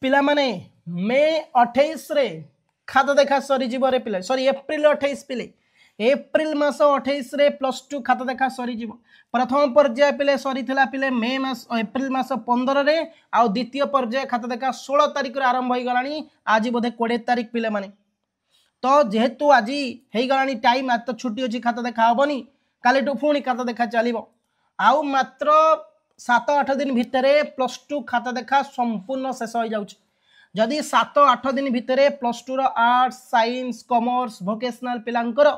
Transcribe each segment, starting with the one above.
पिला माने मे 28 रे खाता देखा सरी जीव रे पिले सॉरी एप्रिल 28 पिले एप्रिल मास 28 रे +2 खाता देखा सरी जीव प्रथम पर्याय पिले सरी थिला पिले मे मास एप्रिल मास 15 रे आ द्वितीय पर्याय खाता देखा 16 तारिख रे आरंभ होई गलानी आज बोधे 20 तारिख पिले माने तो जेहेतु आज हो गलानी टाइम आज तो छुट्टी अच्छी खाता देखा हेनी काली पुणी खाता देखा चलो आउ मात्र 7-8 दिन भितर +2 खाता देखा संपूर्ण शेष हो जाउछ जदि 7-8 दिन भितर +2 रो आर्ट्स साइंस कॉमर्स वोकेशनल पिलांकर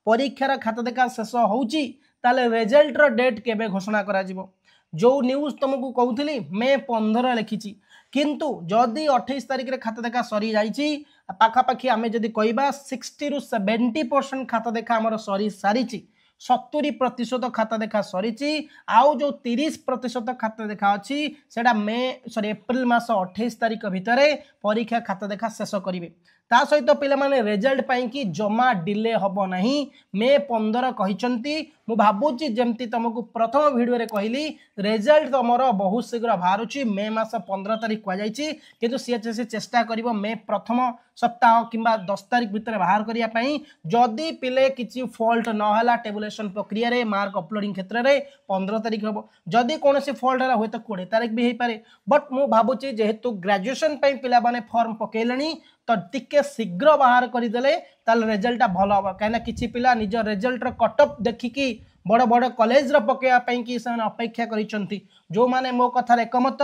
परीक्षार खाता देखा शेष होउची ताले रिजल्ट रो डेट केबे घोषणा करा जिवो जो न्यूज तुमको कहूली मे 15 लिखी किंतु जदि 28 तारिख रे खाता देखा सरी जाइची पाखापाखि आमे जदि कहबा 60 ରୁ 70% खाता देखा हमर सरी सारीची 70% खाता देखा सरीची आउ जो 30% खाता देखा अच्छी सेटा मे सॉरी एप्रिल मास 28 तारिख भितर परीक्षा खाता देखा शेष करेंगे ता सहित पिला माने रिजल्ट पाई कि जमा डिले हबो नहीं मे 15 कहिसंती मु भाबुची जेमती तुमको प्रथम वीडियो रे कहली रिजल्ट तुमर बहुत शीघ्र बाहरुची मे मास 15 तारिख कह जाइची किंतु सीएचएससी चेष्टा करिवो मे प्रथम सप्ताह किंबा 10 तारिख भितर बाहर करिया पई जदी पिले किछि फॉल्ट न हला टेबुलेशन प्रक्रिया रे मार्क अपलोडिंग क्षेत्र रे 15 तारिख हबो जदी कोनोसी फॉल्ट हला होय त 20 तारिख भी हे पारे बट मु भाबुची जेहेतु ग्रेजुएशन पई पिला माने फॉर्म पकेलनी तो टिके शीघ्र बाहर करदेले रिजल्ट भल हम कहीं किसी पिला निज रिजल्ट कटअप देखिकी बड़ बड़ कॉलेज पकेवाई कि अपेक्षा कर जो माने मो कथार एकमत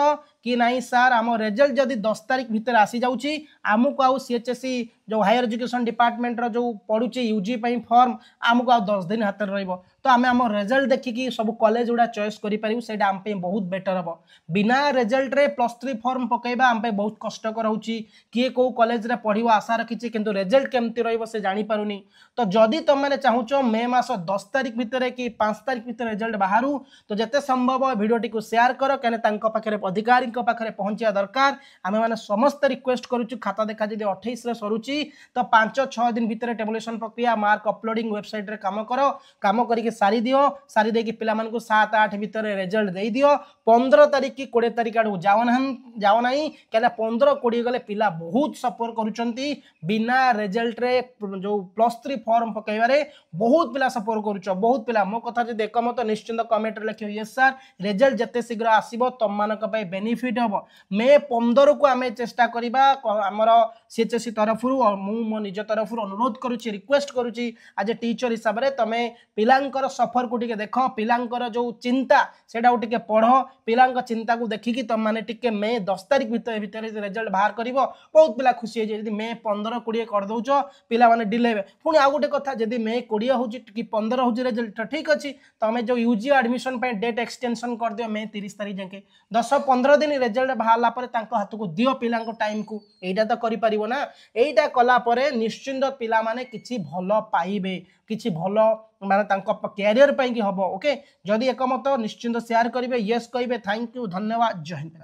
कि नहीं सार आम रिजल्ट जदि 10 तारिख भितर आसी जाउची आमको आउ सीएचएससी जो हायर एजुकेशन डिपार्टमेंट रो जो पड़ुची यूजी पई फॉर्म आमको आउ 10 दिन हाथ रहिबो तो आम आम रिजल्ट देखिकी सब कॉलेज गुड़ा चॉइस करि परिबु सेटा आम पे बहुत बेटर हबो बिना रिजल्ट रे +3 फॉर्म पकेबा आम पे बहुत कष्टकर होउची किए को कॉलेज रे पढिबो आशा रखिची किंतु रिजल्ट केमती रहिबो से जानि पारुनी तो जदि तुम मैंने चाहूच मे मास 10 तारिख भितर कि 5 तारिख भितर रिजल्ट बाहरु तो जिते संभव भिडियोटी को शेयर कर कहीं पाखे अधिकारी पाखे पहुंचा दरकार आम मैंने समस्त रिक्वेस्ट करुचु खाता देखा जब 28 रे सरुची तो 5-6 दिन भितर टेबुलेशन प्रक्रिया मार्क अपलोडिंग वेबसाइट रे काम कर काम करके सारी दियो सारी देकी पिला मानकु 7-8 भितर रिजल्ट दे दियो 15 तारिख कि 20 तारिख आड़ जाओ ना कहीं 15-20 गले पिला बहुत सफर करुचंती बिना रिजल्ट रे जो +3 फॉर्म पकेबारे बहुत पिला सफर करुच बहुत पिला मो कथा जदि एकमत निश्चिंत कमेंट रे लिखियो यस सर रिजल्ट जते शीघ्र आसीबो तम मानक पय बेनिफिट हबो मे 15 को आमे चेष्टा करिबा हमर सीएचएससी तरफ मु मो निज तरफ अनुरोध करुची रिक्वेस्ट करुची आज टीचर हिसाब रे तमे पिलांकर सफर को टिके देखो पिलांकर जो चिंता सेटा टिके पढ़ो पिलांक चिंता को देखिकी तम माने टिके मे 10 तारिख भितर रिजल्ट बाहर करिवो बहुत पिला खुशी हो जदि मे 15-20 कर दउचो पिला माने डिले पुणी आ गोटे कथा जदि मे 20 हो कि 15 हो रिजल्ट ठीक अच्छी तुम जो यूजी एडमिशन डेट एक्सटेंशन कर दियो मे 30 तारिख जाके 10-15 दिन रिजल्ट बाहरला हाथ को दियो पिला टाइम को यहीटा तो करिपारिबो ना यहीटा कला परे निश्चिंत पिला माने किछि भल पाइबे किछि भल माने तांको कैरियर पई कि हबो ओके जदि एकमत निश्चिंत शेयर करिवे यस कहिबे थैंक यू धन्यवाद जय हिंद।